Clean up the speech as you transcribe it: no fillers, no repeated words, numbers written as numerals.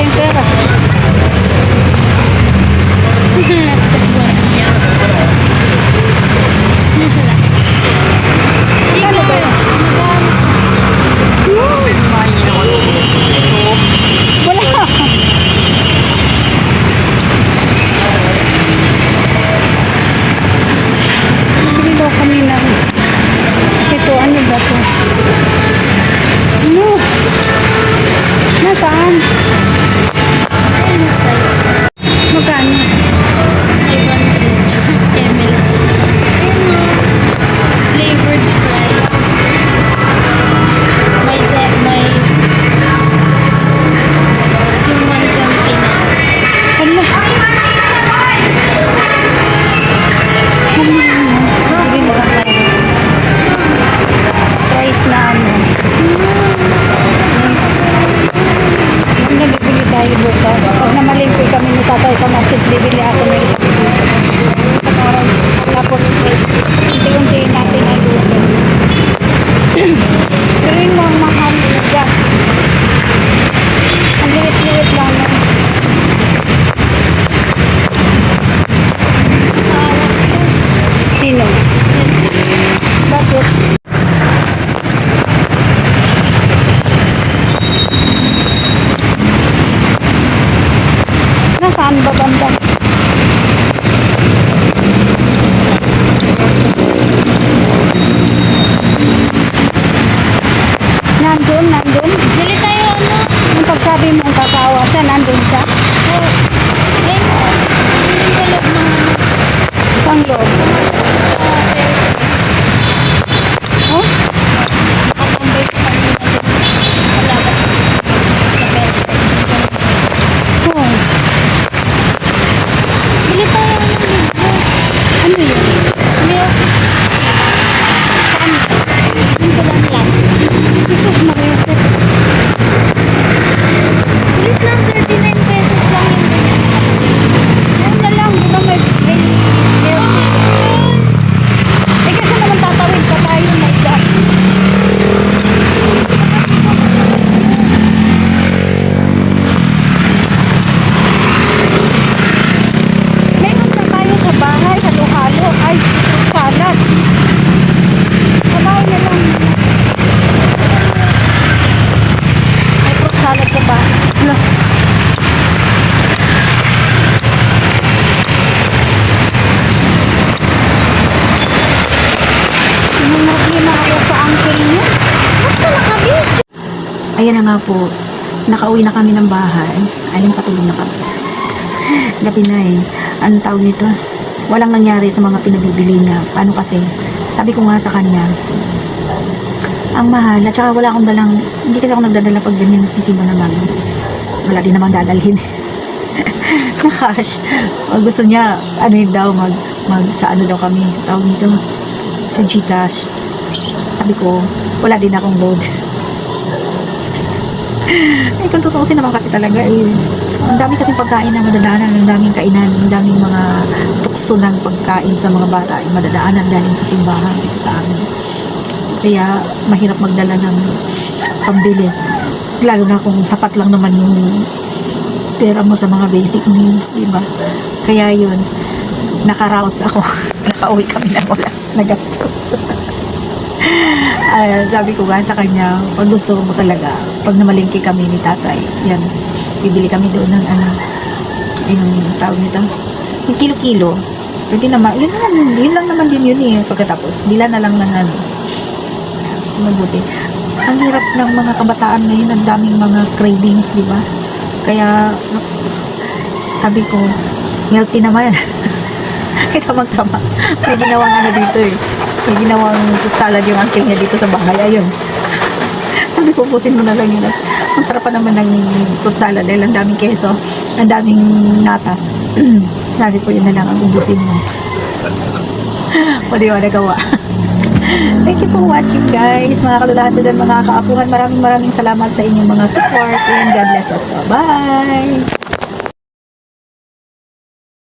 tayong pera. Ano ba yun? Wala. Bili daw kami ng ito, ano ba ito? Ano? Nasaan? Magkano? 500 Camel. Flavored fries. May yung 120 na. Ano? Bili mo lang tayo. Price na ano. Yung nabibili tayo bukas. Pag namalingkoy kami ni tatay sa Marquez, bibili ako ng isang dito. Tapos, unti-untiin natin ang luto. Pero yung mga mahal dyan. Ang liit-liit lang. Sino? Bakit? Nasaan ba banda? Nandun. Bili tayo ano? Yung pagsabi mo ang kakawa siya, nandun siya. Oh. Ayun. Yung sa loob ng ano. Isang loob. Oh? Nakapambay ko kanina doon. Wala ba? Sa bed. Oh. Bili tayo ano libro. Ano yun? Milk. Saan? Yung sa lang. Jesus Maria. Bilis lang, 39 pesos lang yung ganyan. Yan na lang. Di ba may milk? Eh kasi naman tatawid pa tayo. My God. Meron na tayo sa bahay. Halo-halo. Ay, salad. Sa bahay na lang. May fruit salad sa bahay. Hala. Sinunod na ako sa uncle niya. Ba't ka nakabit? Ayan na nga po, nakauwi na kami ng bahay. Ayun, patulog na kami. Gabi na eh. Anong tawag nito? Walang nangyari sa mga pinabibili niya. Paano kasi? Sabi ko nga sa kanya, ang mahal. At saka wala akong dalang, hindi kasi ako nagdadala pag ganyan nagsisimba naman. Wala din namang dadalhin. Na cash. O, gusto niya, ano yun daw, sa ano daw kami. Tawag nito, sa Gcash. Sabi ko, wala din akong load. Eh, kung tutuusin naman kasi talaga eh. So, ang dami kasing pagkain na madadaanan, ang daming kainan, ang daming mga tukso ng pagkain sa mga bata ay madadaanan galing sa simbahan dito sa amin. Kaya mahirap magdala ng pambili. Lalo na kung sapat lang naman yung pera mo sa mga basic needs, di ba? Kaya yun, nakaraos ako. Nakauwi kami na wala na gastos. Sabi ko nga sa kanya, pag gusto mo talaga, pag namalingki kami ni tatay, yan, bibili kami doon ng ano, yung tawag nito, yung kilo-kilo. Pwede naman, yun lang naman din yun eh, pagkatapos, bila na lang ng ano, mabuti. Ang hirap ng mga kabataan ngayon, ang daming mga cravings, di ba? Kaya, sabi ko, healthy naman. Tamang-tama. May ginawang ano dito eh. May ginawang fruit salad yung uncle niya dito sa bahay. Ayun. Sabi ko, pusin mo na lang yun. Ang sarap pa naman ng fruit salad dahil ang daming keso, ang daming nata. Sabi ko, yun na lang ang ubusin mo. O di ba, nagawa. Thank you for watching, guys. Mga kalulahan na dyan, mga kaapuhan. Maraming salamat sa inyong mga support and God bless us. Bye!